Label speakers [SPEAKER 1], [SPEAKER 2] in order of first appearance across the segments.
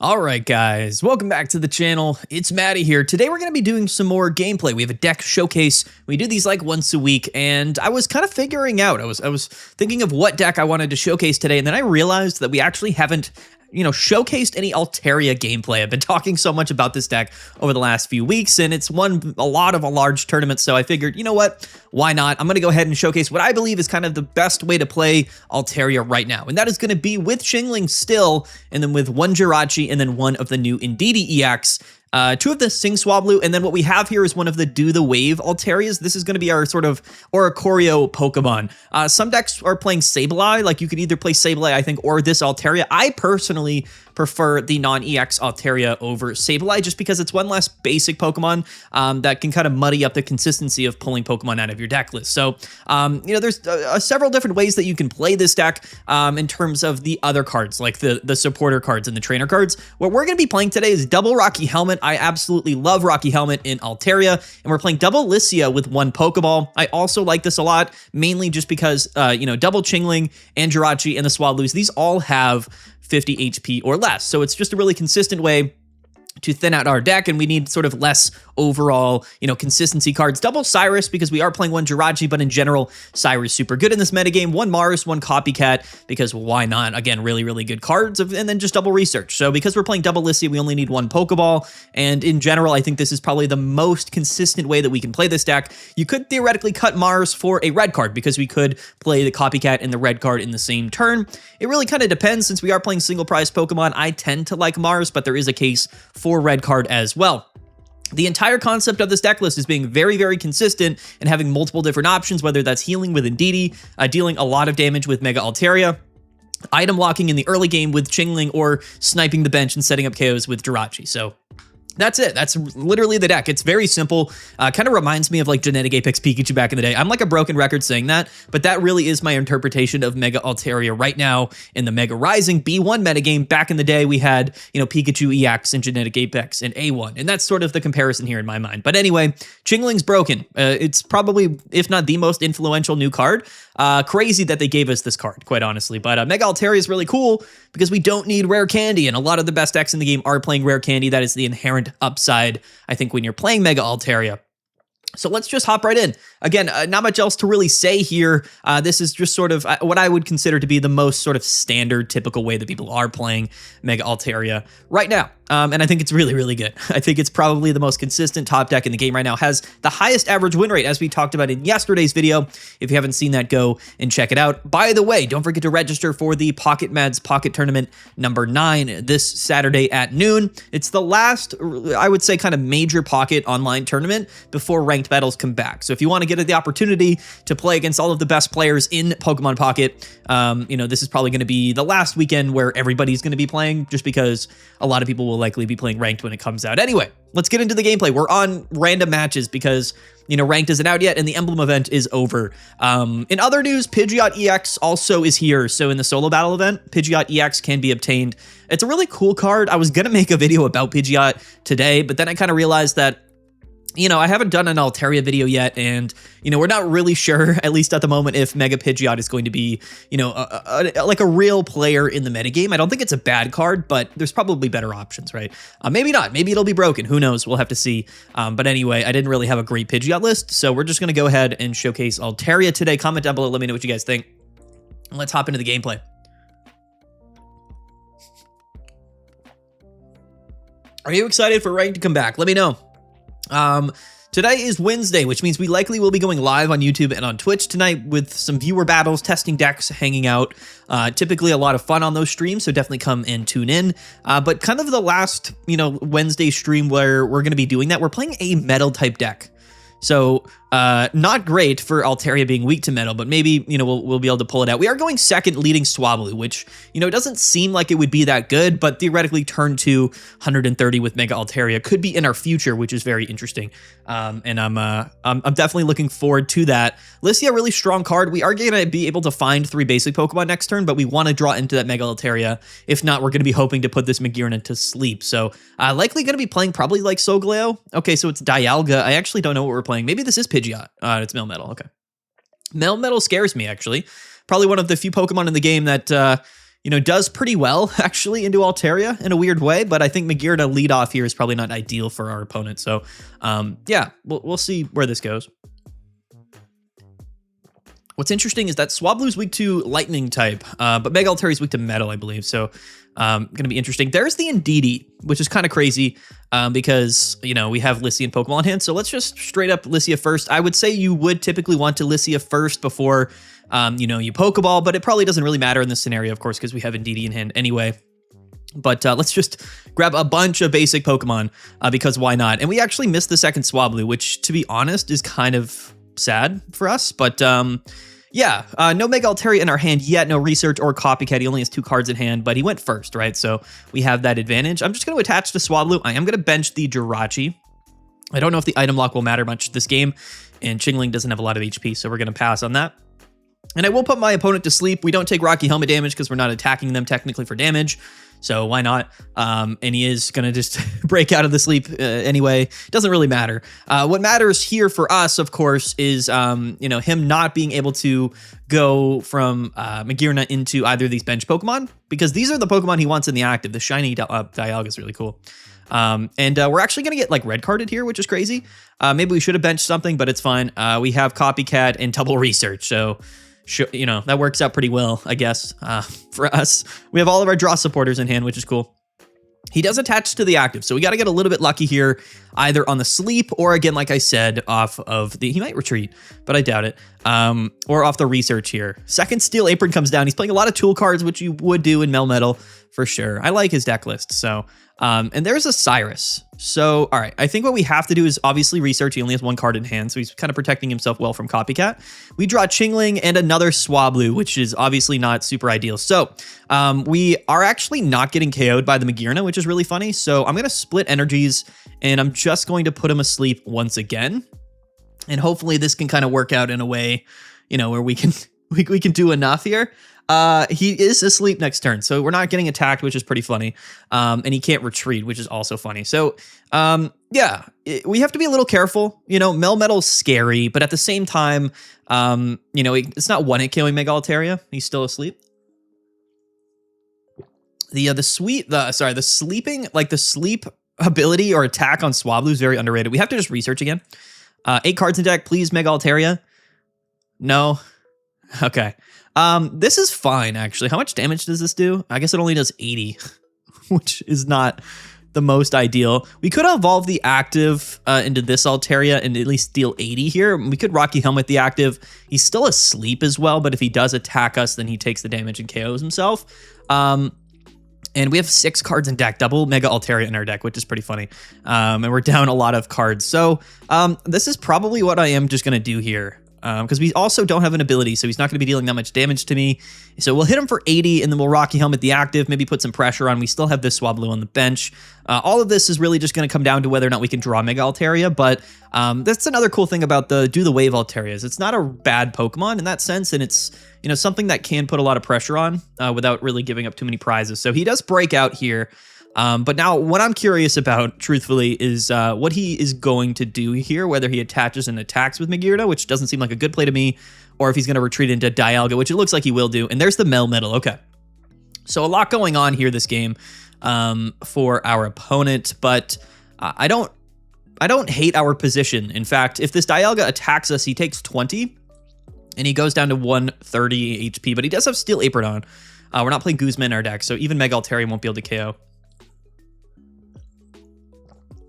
[SPEAKER 1] Alright guys, welcome back to the channel. It's Maddie here. Today we're going to be doing some more gameplay. We have a deck showcase. We do these like once a week, and I was kind of figuring out, I was thinking of what deck I wanted to showcase today, and then I realized that we actually haven't showcased any Altaria gameplay. I've been talking so much about this deck over the last few weeks, and it's won a lot of large tournaments, so I figured, you know what, why not? I'm going to go ahead and showcase what I believe is kind of the best way to play Altaria right now, and that is going to be with Chingling still, and then with one Jirachi, and then one of the new Indeedee EX, two of the Sing Swablu, and then what we have here is one of the Do the Wave Altarias. This is going to be our sort of Oricorio Pokemon. Some decks are playing Sableye, like you could either play Sableye, I think, or this Altaria. I personally prefer the non-EX Altaria over Sableye just because it's one less basic Pokemon that can kind of muddy up the consistency of pulling Pokemon out of your deck list. So, there's several different ways that you can play this deck in terms of the other cards, like the supporter cards and the trainer cards. What we're going to be playing today is double Rocky Helmet. I absolutely love Rocky Helmet in Altaria, and we're playing double Lycia with one Pokeball. I also like this a lot, mainly just because, double Chingling and Jirachi and the Swablus, these all have 50 HP or less. So it's just a really consistent way to thin out our deck, and we need sort of less overall, consistency cards. Double Cyrus, because we are playing one Jirachi, but in general, Cyrus super good in this metagame. One Mars, one Copycat, because why not? Again, really, really good cards, and then just double Research. So because we're playing double Lycia, we only need one Pokeball, and in general, I think this is probably the most consistent way that we can play this deck. You could theoretically cut Mars for a red card, because we could play the Copycat and the red card in the same turn. It really kind of depends. Since we are playing single prize Pokemon, I tend to like Mars, but there is a case for red card as well. The entire concept of this deck list is being very, very consistent and having multiple different options, whether that's healing with Indeedee, dealing a lot of damage with Mega Altaria, item locking in the early game with Chingling, or sniping the bench and setting up KOs with Jirachi. So that's it. That's literally the deck. It's very simple. Kind of reminds me of like Genetic Apex Pikachu back in the day. I'm like a broken record saying that, but that really is my interpretation of Mega Altaria right now in the Mega Rising B1 metagame. Back in the day, we had, Pikachu EX and Genetic Apex and A1, and that's sort of the comparison here in my mind. But anyway, Chingling's broken. It's probably, if not the most influential new card. Crazy that they gave us this card, quite honestly. But Mega Altaria is really cool because we don't need rare candy, and a lot of the best decks in the game are playing rare candy. That is the inherent upside, I think, when you're playing Mega Altaria. So let's just hop right in. Again, not much else to really say here. This is just sort of what I would consider to be the most sort of standard, typical way that people are playing Mega Altaria right now. And I think it's really, really good. I think it's probably the most consistent top deck in the game right now. Has the highest average win rate, as we talked about in yesterday's video. If you haven't seen that, go and check it out. By the way, don't forget to register for the Pocket Mads Pocket Tournament number 9 this Saturday at noon. It's the last, I would say, kind of major Pocket online tournament before ranked battles come back. So if you want to get the opportunity to play against all of the best players in Pokemon Pocket, this is probably going to be the last weekend where everybody's going to be playing, just because a lot of people will likely be playing ranked when it comes out. Anyway, let's get into the gameplay. We're on random matches because, ranked isn't out yet and the emblem event is over. In other news, Pidgeot EX also is here. So in the solo battle event, Pidgeot EX can be obtained. It's a really cool card. I was going to make a video about Pidgeot today, but then I kind of realized that I haven't done an Altaria video yet, and, we're not really sure, at least at the moment, if Mega Pidgeot is going to be, like a real player in the metagame. I don't think it's a bad card, but there's probably better options, right? Maybe not. Maybe it'll be broken. Who knows? We'll have to see. But anyway, I didn't really have a great Pidgeot list, so we're just going to go ahead and showcase Altaria today. Comment down below. Let me know what you guys think. Let's hop into the gameplay. Are you excited for Rank to come back? Let me know. Today is Wednesday, which means we likely will be going live on YouTube and on Twitch tonight with some viewer battles, testing decks, hanging out. Typically a lot of fun on those streams, so definitely come and tune in. But kind of the last, Wednesday stream where we're going to be doing that, we're playing a metal type deck. So not great for Altaria being weak to metal, but maybe, we'll be able to pull it out. We are going second leading Swablu, which, doesn't seem like it would be that good, but theoretically turn 2 130 with Mega Altaria could be in our future, which is very interesting. And I'm definitely looking forward to that. Lycia, really strong card. We are going to be able to find 3 basic Pokemon next turn, but we want to draw into that Mega Altaria. If not, we're going to be hoping to put this Magearna to sleep. So likely going to be playing probably like Solgaleo. Okay, so it's Dialga. I actually don't know what we're playing. Maybe this is Pidgeot. It's Melmetal. Okay. Melmetal scares me, actually. Probably one of the few Pokemon in the game that, does pretty well actually into Altaria in a weird way, but I think Magearna lead off here is probably not ideal for our opponent. So yeah, we'll see where this goes. What's interesting is that Swablu's weak to lightning type, but Mega Altaria is weak to metal, I believe. So going to be interesting. There's the Indeedee, which is kind of crazy because, we have Lycian Pokemon in hand. So let's just straight up Lycia first. I would say you would typically want to Lycia first before, you Pokeball, but it probably doesn't really matter in this scenario, of course, because we have Indeedee in hand anyway. But let's just grab a bunch of basic Pokemon because why not? And we actually missed the second Swablu, which, to be honest, is kind of sad for us. But yeah, no Mega Altaria in our hand yet, no Research or Copycat. He only has 2 cards in hand, but he went first, right? So we have that advantage. I'm just going to attach to Swablu. I am going to bench the Jirachi. I don't know if the item lock will matter much this game, and Chingling doesn't have a lot of HP, so we're going to pass on that. And I will put my opponent to sleep. We don't take Rocky Helmet damage because we're not attacking them technically for damage. So why not? And he is going to just break out of the sleep anyway. Doesn't really matter. What matters here for us, of course, is, him not being able to go from Magearna into either of these bench Pokemon, because these are the Pokemon he wants in the active. The shiny Dialga is really cool. And we're actually going to get red carded here, which is crazy. Maybe we should have benched something, but it's fine. We have Copycat and Double Research. So that works out pretty well, I guess, for us. We have all of our draw supporters in hand, which is cool. He does attach to the active, so we got to get a little bit lucky here, either on the sleep or, again, like I said, off of the... He might retreat, but I doubt it. Or off the Research here. Second Steel Apron comes down. He's playing a lot of tool cards, which you would do in Melmetal for sure. I like his deck list, so... and there's a Cyrus. So, all right, I think what we have to do is obviously Research. He only has 1 card in hand, so he's kind of protecting himself well from Copycat. We draw Chingling and another Swablu, which is obviously not super ideal. So, we are actually not getting KO'd by the Magearna, which is really funny. So, I'm going to split energies, and I'm just going to put him asleep once again. And hopefully this can kind of work out in a way, where we can we can do enough here. He is asleep next turn, so we're not getting attacked, which is pretty funny. And he can't retreat, which is also funny. So, yeah, we have to be a little careful. Melmetal's scary, but at the same time, it's not one-hit killing Mega Altaria. He's still asleep. The sleeping, the sleep ability or attack on Swablu is very underrated. We have to just Research again. 8 cards in deck, please, Mega Altaria. No. Okay. This is fine, actually. How much damage does this do? I guess it only does 80, which is not the most ideal. We could evolve the active into this Altaria and at least deal 80 here. We could Rocky Helmet the active. He's still asleep as well, but if he does attack us, then he takes the damage and KOs himself. And we have 6 cards in deck, double Mega Altaria in our deck, which is pretty funny. And we're down a lot of cards. So this is probably what I am just going to do here. Because we also don't have an ability, so he's not going to be dealing that much damage to me. So we'll hit him for 80, and then we'll Rocky Helmet the active, maybe put some pressure on. We still have this Swablu on the bench. All of this is really just going to come down to whether or not we can draw Mega Altaria, but that's another cool thing about the Do the Wave Altarias. It's not a bad Pokemon in that sense, and it's something that can put a lot of pressure on without really giving up too many prizes. So he does break out here. But now what I'm curious about, truthfully, is what he is going to do here, whether he attaches and attacks with Magearna, which doesn't seem like a good play to me, or if he's going to retreat into Dialga, which it looks like he will do. And there's the Melmetal. Okay. So a lot going on here this game for our opponent, but I don't hate our position. In fact, if this Dialga attacks us, he takes 20, and he goes down to 130 HP, but he does have Steel Apron on. We're not playing Guzma in our deck, so even Mega Altaria won't be able to KO.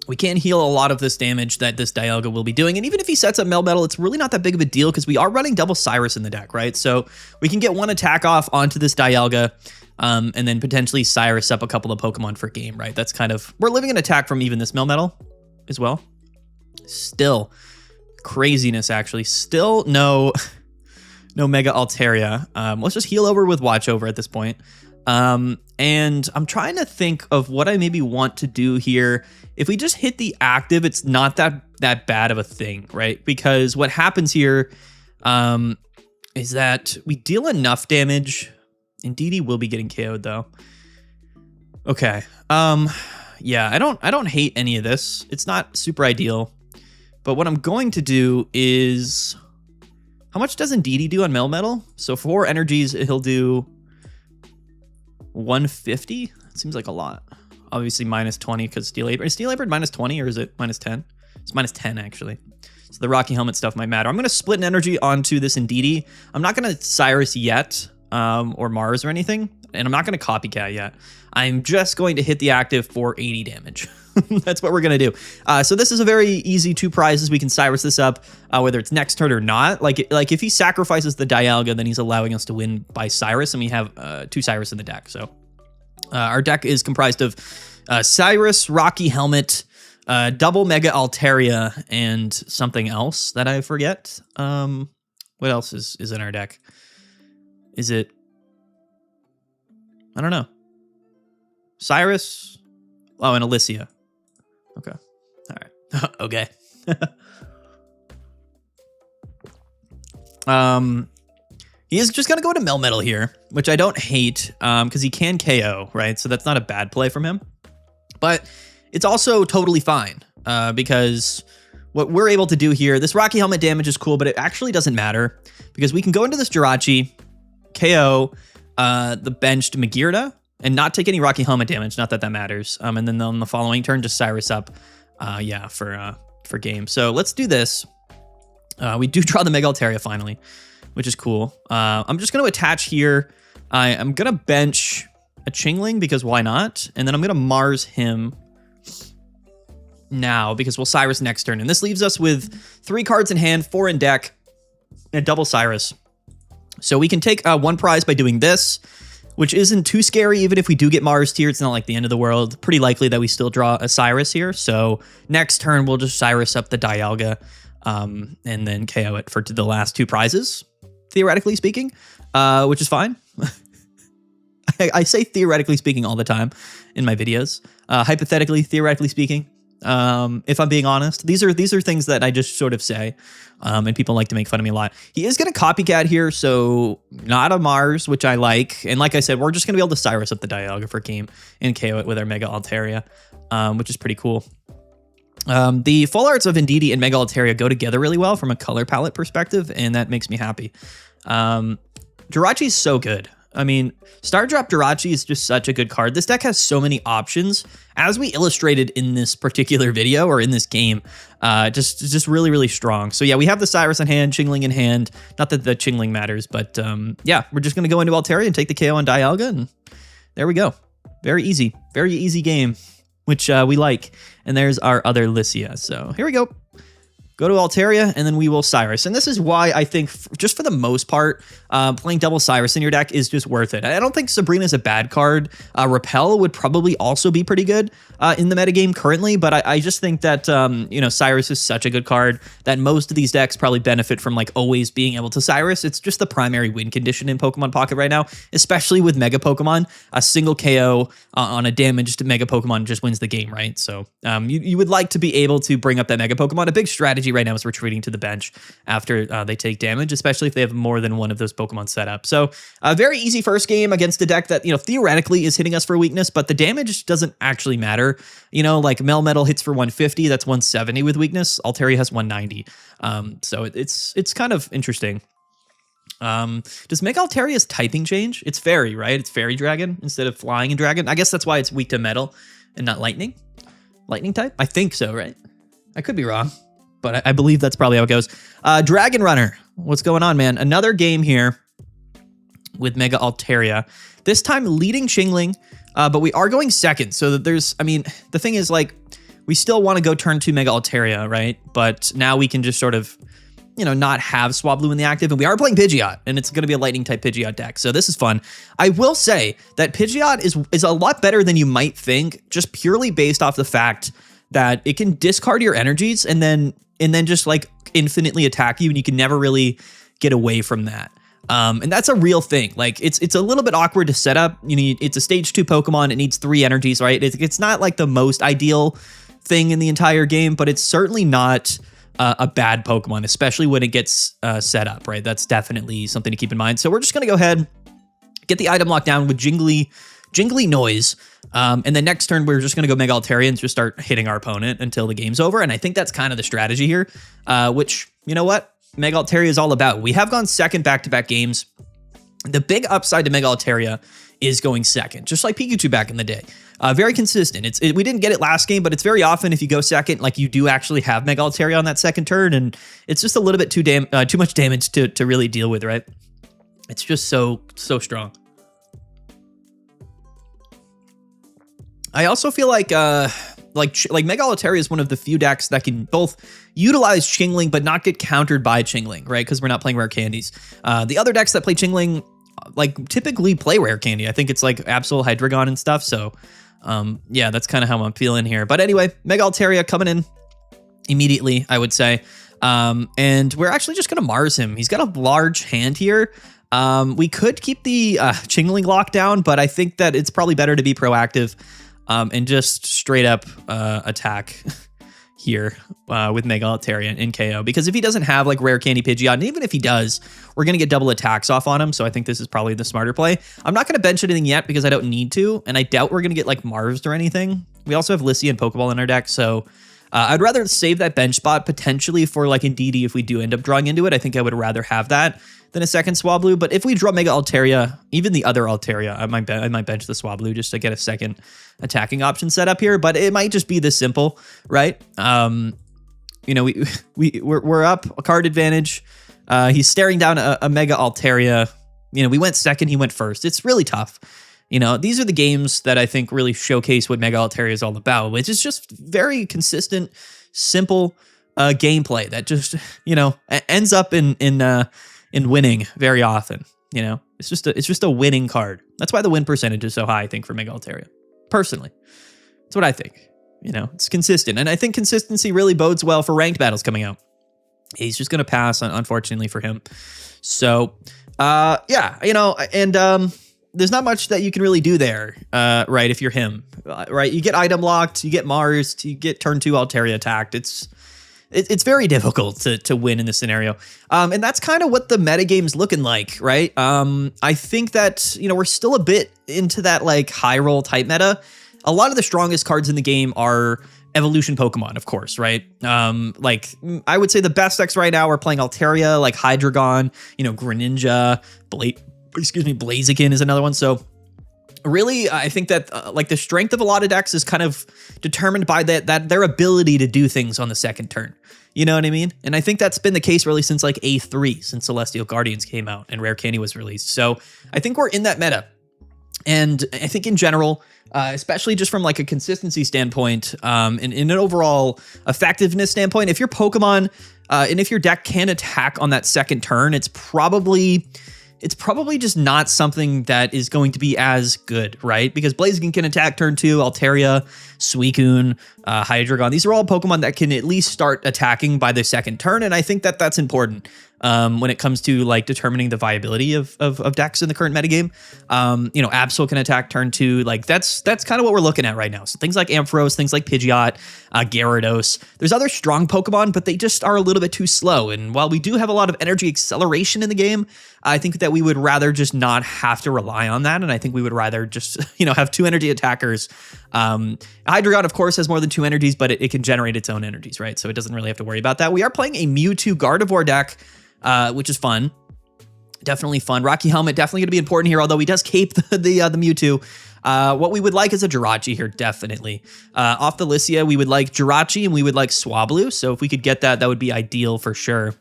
[SPEAKER 1] We can heal a lot of this damage that this Dialga will be doing. And even if he sets up Melmetal, it's really not that big of a deal because we are running double Cyrus in the deck, right? So we can get 1 attack off onto this Dialga and then potentially Cyrus up a couple of Pokemon for game, right? That's kind of... We're living an attack from even this Melmetal as well. Still craziness, actually. Still no Mega Altaria. Let's just heal over with Watch Over at this point. And I'm trying to think of what I maybe want to do here. If we just hit the active, it's not that bad of a thing, right? Because what happens here is that we deal enough damage. Indeedee will be getting KO'd though. Okay. Yeah, I don't hate any of this. It's not super ideal. But what I'm going to do is... How much does Indeedee do on Melmetal? So 4 energies, he'll do... 150? That seems like a lot. Obviously minus 20 because Steel Apron. Is Steel Apron minus 20 or is it minus 10? It's minus 10 actually. So the Rocky Helmet stuff might matter. I'm going to split an energy onto this Indeedee. I'm not going to Cyrus yet, or Mars or anything. And I'm not going to copycat yet. I'm just going to hit the active for 80 damage. That's what we're going to do. So this is a very easy 2 prizes. We can Cyrus this up, whether it's next turn or not. Like if he sacrifices the Dialga, then he's allowing us to win by Cyrus, and we have 2 Cyrus in the deck. So our deck is comprised of Cyrus, Rocky Helmet, double Mega Altaria, and something else that I forget. What else is in our deck? Is it... I don't know. Cyrus. Oh, and Alicia. Okay. All right. Okay. He is just going to go to Melmetal here, which I don't hate because he can KO, right? So that's not a bad play from him. But it's also totally fine because what we're able to do here, this Rocky Helmet damage is cool, but it actually doesn't matter because we can go into this Jirachi, KO, the benched Magirda, and not take any Rocky Helmet damage. Not that that matters. And then on the following turn, just Cyrus up, yeah, for game. So let's do this. We do draw the Mega Altaria finally, which is cool. I'm just going to attach here. I'm going to bench a Chingling because why not? And then I'm going to Mars him now because we'll Cyrus next turn. And this leaves us with 3 cards in hand, 4 in deck, and double Cyrus. So we can take 1 prize by doing this, which isn't too scary. Even if we do get Mars tier, it's not like the end of the world. Pretty likely that we still draw a Cyrus here. So next turn, we'll just Cyrus up the Dialga and then KO it for the last 2 prizes, theoretically speaking, which is fine. I say theoretically speaking all the time in my videos. Hypothetically, theoretically speaking, if I'm being honest, these are things that I just sort of say, and people like to make fun of me a lot. He is going to copycat here, so not a Mars, which I like. And like I said, we're just going to be able to Cyrus up the Dialga for game and KO it with our Mega Altaria, which is pretty cool. The full arts of Indeedee and Mega Altaria go together really well from a color palette perspective, and that makes me happy. Jirachi is so good. I mean, Star Drop Jirachi is just such a good card. This deck has so many options, as we illustrated in this particular video or in this game. Just really, really strong. So yeah, we have the Cyrus in hand, Chingling in hand. Not that the Chingling matters, but yeah, we're just going to go into Altaria and take the KO on Dialga, and there we go. Very easy game, which we like. And there's our other Alicia. So here we go. Go to Altaria, and then we will Cyrus. And this is why I think, just for the most part, playing double Cyrus in your deck is just worth it. I don't think Sabrina's a bad card. Repel would probably also be pretty good in the metagame currently, but I just think that, you know, Cyrus is such a good card that most of these decks probably benefit from, like, always being able to Cyrus. It's just the primary win condition in Pokemon Pocket right now, especially with Mega Pokemon. A single KO on a damaged Mega Pokemon just wins the game, right? So you would like to be able to bring up that Mega Pokemon. A big strategy right now is retreating to the bench after they take damage, especially if they have more than one of those Pokemon set up. So a very easy first game against a deck that, you know, theoretically is hitting us for weakness, but the damage doesn't actually matter. You know, like Melmetal hits for 150, that's 170 with weakness. Altaria has 190. So it's kind of interesting. Does Mega Altaria's typing change? It's Fairy, right? It's Fairy Dragon instead of Flying and Dragon. I guess that's why it's weak to Metal and not Lightning. Lightning type? I think so, right? I could be wrong, but I believe that's probably how it goes. Dragon Runner, what's going on, man? Another game here with Mega Altaria. This time leading Chingling, but we are going second. So that there's, I mean, the thing is, like, we still want to go turn 2 Mega Altaria, right? But now we can just sort of, you know, not have Swablu in the active. And we are playing Pidgeot, and it's going to be a Lightning type Pidgeot deck. So this is fun. I will say that Pidgeot is a lot better than you might think, just purely based off the fact that it can discard your energies and then just like infinitely attack you, and you can never really get away from that. And that's a real thing. Like it's a little bit awkward to set up. You need, it's a stage 2 Pokemon. It needs 3 energies, right? It's not like the most ideal thing in the entire game, but it's certainly not a bad Pokemon, especially when it gets set up, right? That's definitely something to keep in mind. So we're just gonna go ahead, get the item locked down with Jingly Noise. And then next turn, we're just going to go Mega Altaria and just start hitting our opponent until the game's over. And I think that's kind of the strategy here, which, you know what? Mega Altaria is all about. We have gone second back-to-back games. The big upside to Mega Altaria is going second, just like Pikachu back in the day. Very consistent. We didn't get it last game, but it's very often if you go second, like you do actually have Mega Altaria on that second turn, and it's just a little bit too much damage to really deal with, right? It's just so strong. I also feel like Mega Altaria is one of the few decks that can both utilize Chingling but not get countered by Chingling, right? Because we're not playing rare candies. The other decks that play Chingling like typically play rare candy. I think it's like Absol, Hydreigon and stuff. So yeah, that's kind of how I'm feeling here. But anyway, Mega Altaria coming in immediately, I would say. And we're actually just gonna Mars him. He's got a large hand here. We could keep the Chingling lock down, but I think that it's probably better to be proactive and just straight up attack here with Mega Altaria in KO. Because if he doesn't have like rare candy Pidgeot, and even if he does, we're going to get double attacks off on him. So I think this is probably the smarter play. I'm not going to bench anything yet because I don't need to. And I doubt we're going to get like Marvs or anything. We also have Lissy and Pokeball in our deck. So I'd rather save that bench spot potentially for like Indeedee if we do end up drawing into it. I think I would rather have that than a second Swablu. But if we draw Mega Altaria, even the other Altaria, I might bench the Swablu just to get a second attacking option set up here. But it might just be this simple, right? You know, we're up a card advantage. He's staring down a Mega Altaria. You know, we went second, he went first. It's really tough. You know, these are the games that I think really showcase what Mega Altaria is all about, which is just very consistent, simple gameplay that just, you know, ends up in winning very often. You know, it's just a winning card. That's why the win percentage is so high, I think, for Mega Altaria. Personally, that's what I think. You know, it's consistent, and I think consistency really bodes well for ranked battles coming out. He's just gonna pass, unfortunately for him. So, yeah, you know, and there's not much that you can really do there, right? If you're him, right? You get item locked, you get Mars, you get turn 2 Altaria attacked. It's very difficult to win in this scenario. And that's kind of what the metagame's looking like, right? I think that, you know, we're still a bit into that like high roll type meta. A lot of the strongest cards in the game are evolution Pokemon, of course, right? Like I would say the best decks right now are playing Altaria, like Hydreigon, you know, Greninja, Blaziken is another one. So really, I think that like the strength of a lot of decks is kind of determined by that their ability to do things on the second turn. You know what I mean? And I think that's been the case really since like A3, since Celestial Guardians came out and Rare Candy was released. So I think we're in that meta. And I think in general, especially just from like a consistency standpoint, and in an overall effectiveness standpoint, if your Pokemon and if your deck can attack on that second turn, it's probably just not something that is going to be as good, right? Because Blaziken can attack turn 2, Altaria, Suicune, Hydreigon. These are all Pokemon that can at least start attacking by the second turn, and I think that that's important when it comes to like determining the viability of decks in the current metagame. You know, Absol can attack turn 2. Like that's kind of what we're looking at right now. So things like Ampharos, things like Pidgeot, Gyarados. There's other strong Pokemon, but they just are a little bit too slow. And while we do have a lot of energy acceleration in the game, I think that we would rather just not have to rely on that. And I think we would rather just, you know, have 2 energy attackers. Hydreigon, of course, has more than 2 energies, but it can generate its own energies, right? So it doesn't really have to worry about that. We are playing a Mewtwo Gardevoir deck, which is fun. Definitely fun. Rocky Helmet definitely going to be important here, although he does cape the Mewtwo. What we would like is a Jirachi here, definitely. Off the Lyssia, we would like Jirachi and we would like Swablu. So if we could get that, that would be ideal for sure.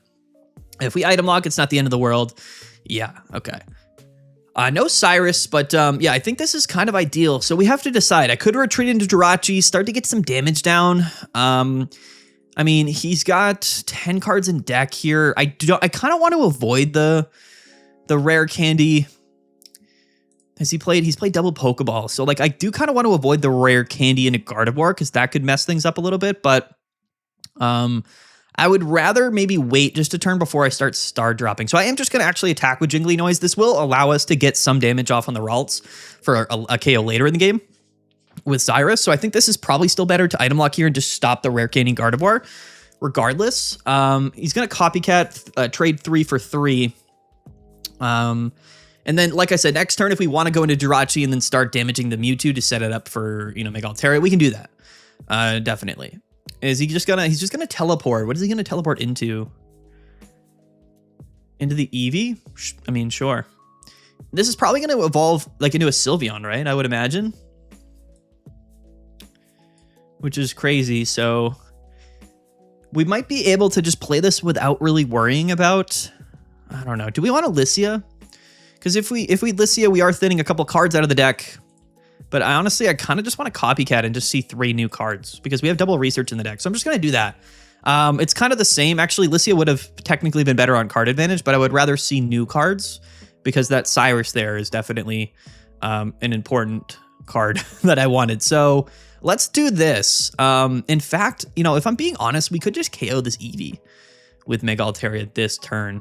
[SPEAKER 1] If we item lock, it's not the end of the world. Yeah, okay. No Cyrus, but yeah, I think this is kind of ideal. So we have to decide. I could retreat into Jirachi, start to get some damage down. I mean, he's got 10 cards in deck here. I kind of want to avoid the rare candy. He's played double Pokeball. So like I do kind of want to avoid the rare candy in a Gardevoir because that could mess things up a little bit, but I would rather maybe wait just a turn before I start star dropping. So I am just going to actually attack with Jingly Noise. This will allow us to get some damage off on the Ralts for a KO later in the game with Cyrus. So I think this is probably still better to item lock here and just stop the rare candy Gardevoir. Regardless, he's going to copycat trade 3 for 3. And then, like I said, next turn, if we want to go into Jirachi and then start damaging the Mewtwo to set it up for, you know, Mega Altaria, we can do that. Definitely. Is he just gonna, he's just gonna teleport. What is he gonna teleport into? Into the Eevee? I mean, sure. This is probably going to evolve like into a Sylveon, right? I would imagine. Which is crazy. So we might be able to just play this without really worrying about, I don't know. Do we want to Lycia? Because if we Lycia, we are thinning a couple cards out of the deck. But honestly, I kind of just want to copycat and just see 3 new cards because we have double research in the deck. So I'm just going to do that. It's kind of the same. Actually, Lycia would have technically been better on card advantage, but I would rather see new cards because that Cyrus there is definitely an important card that I wanted. So let's do this. In fact, you know, if I'm being honest, we could just KO this Eevee with Mega Altaria this turn.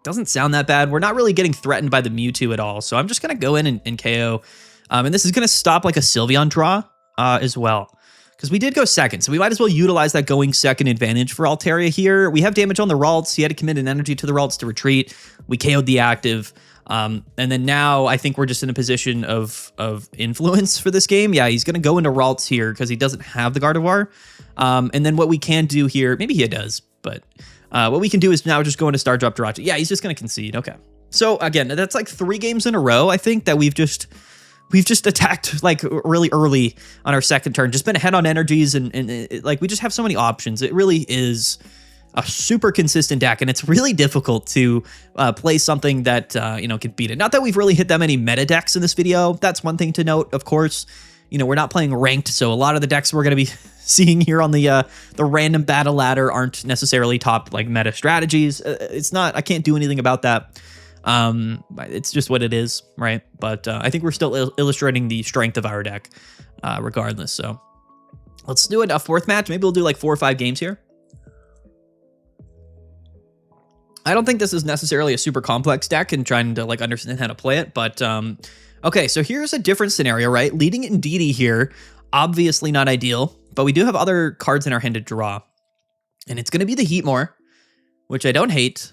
[SPEAKER 1] Doesn't sound that bad. We're not really getting threatened by the Mewtwo at all. So I'm just going to go in and KO. And this is going to stop like a Sylveon draw as well. Because we did go second, so we might as well utilize that going second advantage for Altaria here. We have damage on the Ralts. He had to commit an energy to the Ralts to retreat. We KO'd the active. And then now I think we're just in a position of influence for this game. Yeah, he's going to go into Ralts here because he doesn't have the Gardevoir. And then what we can do here, maybe he does, but what we can do is now just go into Star Drop Jirachi. Yeah, he's just going to concede. Okay. So again, that's like 3 games in a row, I think, that we've just attacked like really early on our second turn, just been ahead on energies and like we just have so many options. It really is a super consistent deck, and it's really difficult to play something that, you know, can beat it. Not that we've really hit that many meta decks in this video. That's one thing to note, of course. You know, we're not playing ranked, so a lot of the decks we're going to be seeing here on the random battle ladder aren't necessarily top like meta strategies. It's not, I can't do anything about that. It's just what it is, right? But I think we're still illustrating the strength of our deck regardless. So let's do a 4th match. Maybe we'll do like 4 or 5 games here. I don't think this is necessarily a super complex deck and trying to like understand how to play it, but okay, so here's a different scenario, right? Leading Indeedee here, obviously not ideal, but we do have other cards in our hand to draw. And it's going to be the Heatmore, which I don't hate.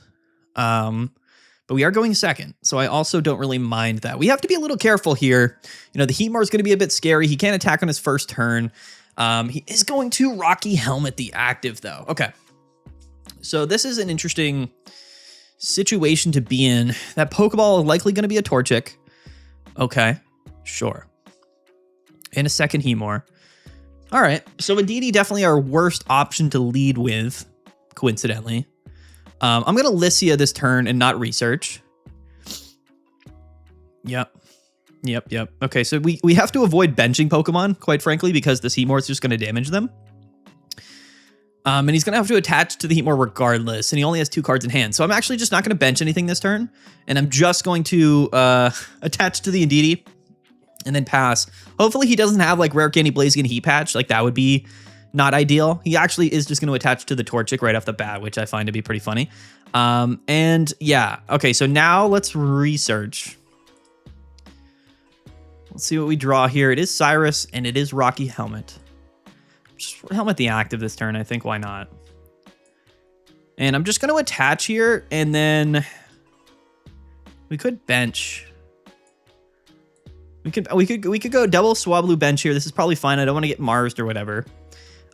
[SPEAKER 1] But we are going second, so I also don't really mind that. We have to be a little careful here. You know, the Heatmore is going to be a bit scary. He can't attack on his first turn. He is going to Rocky Helmet the active, though. Okay. So this is an interesting situation to be in. That Pokeball is likely going to be a Torchic. Okay, sure. And a second Heatmore. All right, so Indeedee definitely our worst option to lead with, coincidentally. I'm going to Lycia this turn and not research. Yep. Okay, so we have to avoid benching Pokemon, quite frankly, because this Heatmore is just going to damage them. And he's going to have to attach to the Heatmore regardless, and he only has 2 cards in hand. So I'm actually just not going to bench anything this turn, and I'm just going to attach to the Indeedee and then pass. Hopefully he doesn't have like Rare Candy Blaziken Heat Patch. Like that would be not ideal. He actually is just going to attach to the Torchic right off the bat, which I find to be pretty funny. And yeah, okay, so now let's research. Let's see what we draw here. It is Cyrus and it is Rocky Helmet. Just Helmet the active this turn, I think. Why not? And I'm just going to attach here, and then we could bench. We could go double Swablu bench here. This is probably fine. I don't want to get Marsed or whatever.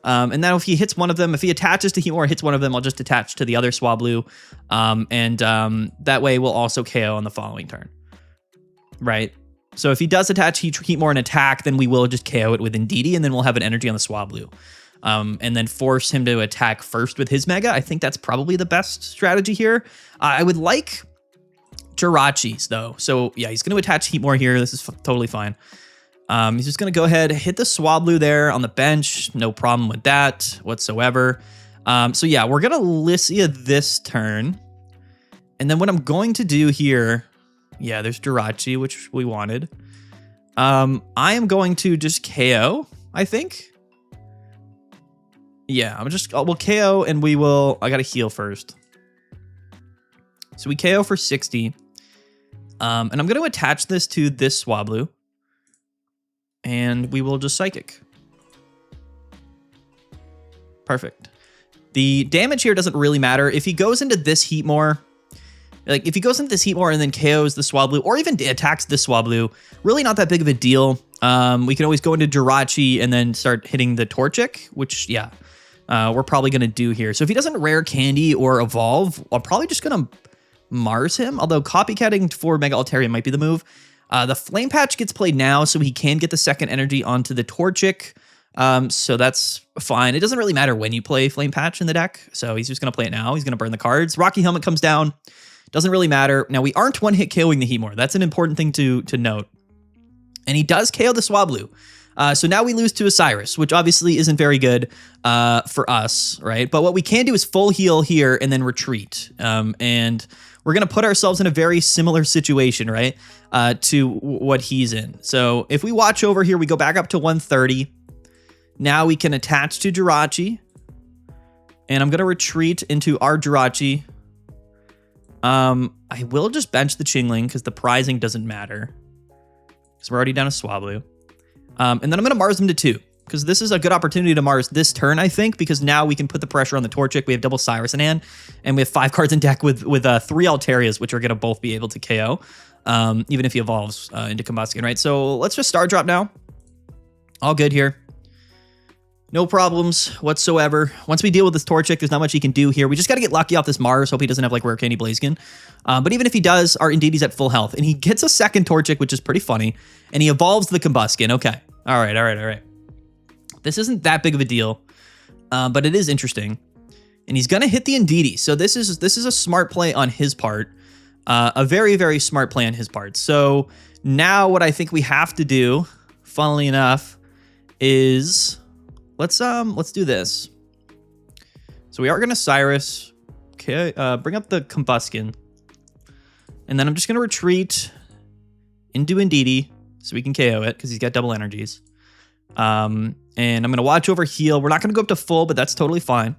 [SPEAKER 1] And now if he hits one of them, if he attaches to Heatmore and hits one of them, I'll just attach to the other Swablu. That way we'll also KO on the following turn. Right? So if he does attach Heatmore and attack, then we will just KO it with Indeedee, and then we'll have an energy on the Swablu. And then force him to attack first with his Mega. I think that's probably the best strategy here. I would like Jirachi's, though. So yeah, he's going to attach Heatmore here. This is totally fine. He's just going to go ahead, hit the Swablu there on the bench. No problem with that whatsoever. So yeah, we're going to Lycia this turn. And then what I'm going to do here, yeah, there's Jirachi, which we wanted. I am going to just KO, I think. Yeah, we'll KO and I got to heal first. So we KO for 60. And I'm going to attach this to this Swablu. And we will just Psychic. Perfect. The damage here doesn't really matter. If he goes into this Heatmore, like if he goes into this Heatmore and then KOs the Swablu, or even attacks this Swablu, really not that big of a deal. We can always go into Jirachi and then start hitting the Torchic, which, yeah, we're probably going to do here. So if he doesn't Rare Candy or Evolve, I'm probably just going to Mars him, although copycatting for Mega Altaria might be the move. The Flame Patch gets played now, so he can get the second energy onto the Torchic. So that's fine. It doesn't really matter when you play Flame Patch in the deck, so he's just going to play it now. He's going to burn the cards. Rocky Helmet comes down. Doesn't really matter. Now, we aren't one-hit KOing the Heatmor. That's an important thing to note. And he does KO the Swablu. So now we lose to Osiris, which obviously isn't very good for us, right? But what we can do is full heal here and then retreat. And we're going to put ourselves in a very similar situation, right, to what he's in. So if we watch over here, we go back up to 130. Now we can attach to Jirachi. And I'm going to retreat into our Jirachi. I will just bench the Chingling because the prizing doesn't matter. Because we're already down a Swablu. And then I'm going to Mars him to 2. Because this is a good opportunity to Mars this turn, I think. Because now we can put the pressure on the Torchic. We have double Cyrus in hand. And we have 5 cards in deck with 3 Altarias, which are going to both be able to KO. Even if he evolves into Combustion, right? So let's just Star Drop now. All good here. No problems whatsoever. Once we deal with this Torchic, there's not much he can do here. We just got to get lucky off this Mars. Hope he doesn't have like Rare Candy Blaziken. But even if he does, our Indeedee's at full health. And he gets a second Torchic, which is pretty funny. And he evolves the Combustion. Okay. All right. This isn't that big of a deal. But it is interesting. And he's going to hit the Indeedee. So this is a smart play on his part. A very, very smart play on his part. So now what I think we have to do, funnily enough, is... Let's do this. So we are going to Cyrus. Okay, bring up the Combustion. And then I'm just going to retreat into Indeedee so we can KO it because he's got double energies. And I'm going to watch over heal. We're not going to go up to full, but that's totally fine.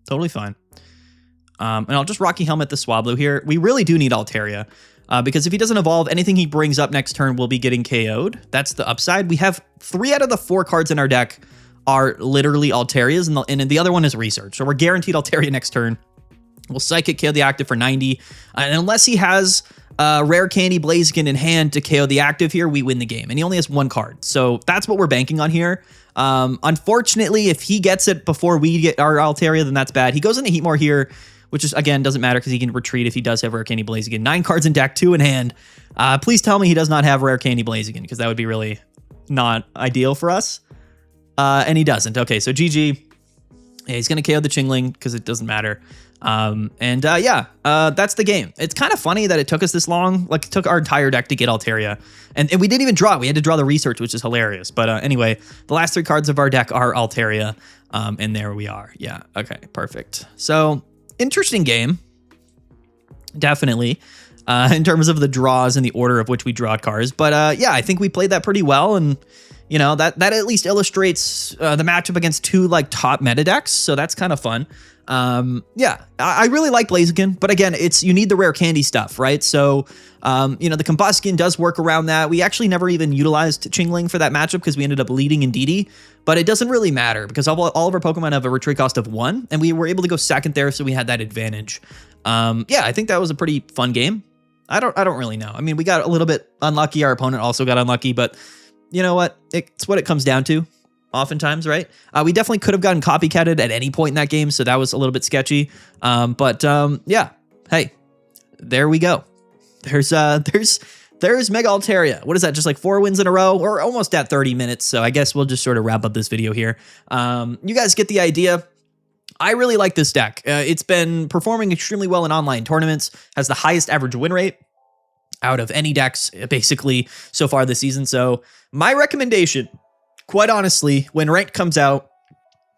[SPEAKER 1] Totally fine. And I'll just Rocky Helmet the Swablu here. We really do need Altaria. Because if he doesn't evolve, anything he brings up next turn will be getting KO'd. That's the upside. We have 3 out of the 4 cards in our deck are literally Altarias, and the other one is Research. So we're guaranteed Altaria next turn. We'll Psychic KO the active for 90. And unless he has Rare Candy Blaziken in hand to KO the active here, we win the game. And he only has 1 card. So that's what we're banking on here. Unfortunately, if he gets it before we get our Altaria, then that's bad. He goes into Heatmor here, which is, again, doesn't matter because he can retreat if he does have Rare Candy Blaziken. 9 cards in deck, 2 in hand. Please tell me he does not have Rare Candy Blaziken because that would be really not ideal for us. And he doesn't. Okay, so GG. Yeah, he's going to KO the Chingling because it doesn't matter. That's the game. It's kind of funny that it took us this long. Like, it took our entire deck to get Altaria. And we didn't even draw it. We had to draw the Research, which is hilarious. But anyway, the last 3 cards of our deck are Altaria. And there we are. Yeah, okay, perfect. So, interesting game. Definitely. In terms of the draws and the order of which we draw cards. But yeah, I think we played that pretty well. And... you know, that at least illustrates the matchup against 2 like top meta decks, so that's kind of fun. Yeah, I really like Blaziken, but again, you need the rare candy stuff, right? So, you know, the Combustion does work around that. We actually never even utilized Chingling for that matchup because we ended up leading Indeedee, but it doesn't really matter because all of our Pokemon have a retreat cost of 1, and we were able to go second there, so we had that advantage. Yeah, I think that was a pretty fun game. I don't really know. I mean, we got a little bit unlucky. Our opponent also got unlucky, but you know what? It's what it comes down to oftentimes, right? We definitely could have gotten copycatted at any point in that game, so that was a little bit sketchy. Yeah. Hey, there we go. There's Mega Altaria. What is that? Just like 4 wins in a row? We're almost at 30 minutes, so I guess we'll just sort of wrap up this video here. You guys get the idea. I really like this deck. It's been performing extremely well in online tournaments, has the highest average win rate out of any decks, basically, so far this season. So my recommendation, quite honestly, when Ranked comes out,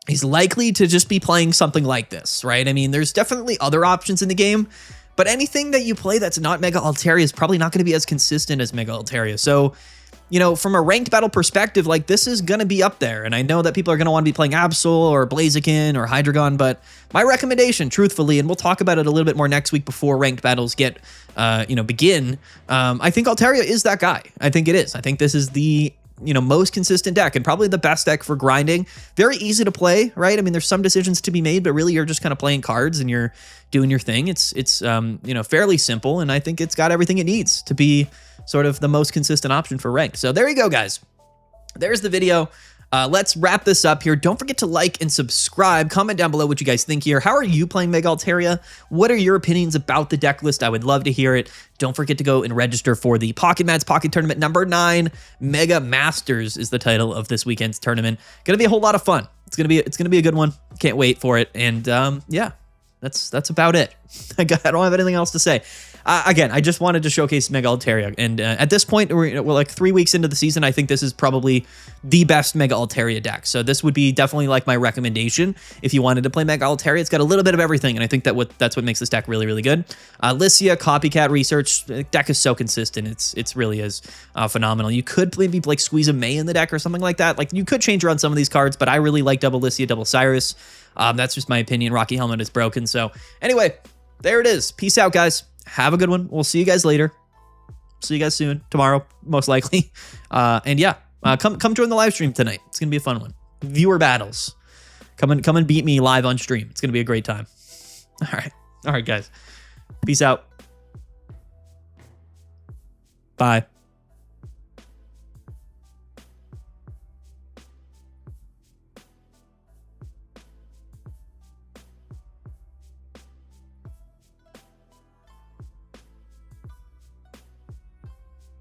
[SPEAKER 1] is likely to just be playing something like this, right? I mean, there's definitely other options in the game, but anything that you play that's not Mega Altaria is probably not going to be as consistent as Mega Altaria. So, you know, from a ranked battle perspective, like, this is going to be up there. And I know that people are going to want to be playing Absol or Blaziken or Hydreigon, but my recommendation, truthfully, and we'll talk about it a little bit more next week before ranked battles get, begin. I think Altaria is that guy. I think it is. I think this is the, most consistent deck and probably the best deck for grinding. Very easy to play, right? I mean, there's some decisions to be made, but really you're just kind of playing cards and you're doing your thing. It's fairly simple, and I think it's got everything it needs to be sort of the most consistent option for ranked. So there you go, guys. There's the video. Let's wrap this up here. Don't forget to like and subscribe. Comment down below what you guys think here. How are you playing Mega Altaria? What are your opinions about the deck list? I would love to hear it. Don't forget to go and register for the Pocket Mats Pocket Tournament number 9. Mega Masters is the title of this weekend's tournament. Gonna be a whole lot of fun. It's gonna be a good one. Can't wait for it. And yeah, that's about it. I don't have anything else to say. Again, I just wanted to showcase Mega Altaria, and at this point, we're like 3 weeks into the season. I think this is probably the best Mega Altaria deck. So this would be definitely like my recommendation if you wanted to play Mega Altaria. It's got a little bit of everything, and I think that's what makes this deck really, really good. Lycia, Copycat Research, the deck is so consistent. It's really is phenomenal. You could maybe like squeeze a May in the deck or something like that. Like you could change around some of these cards, but I really like double Lycia, double Cyrus. That's just my opinion. Rocky Helmet is broken. So anyway, there it is. Peace out, guys. Have a good one. We'll see you guys later. See you guys soon. Tomorrow, most likely. And yeah, come join the live stream tonight. It's gonna be a fun one. Viewer battles. Come and beat me live on stream. It's gonna be a great time. All right, guys. Peace out. Bye.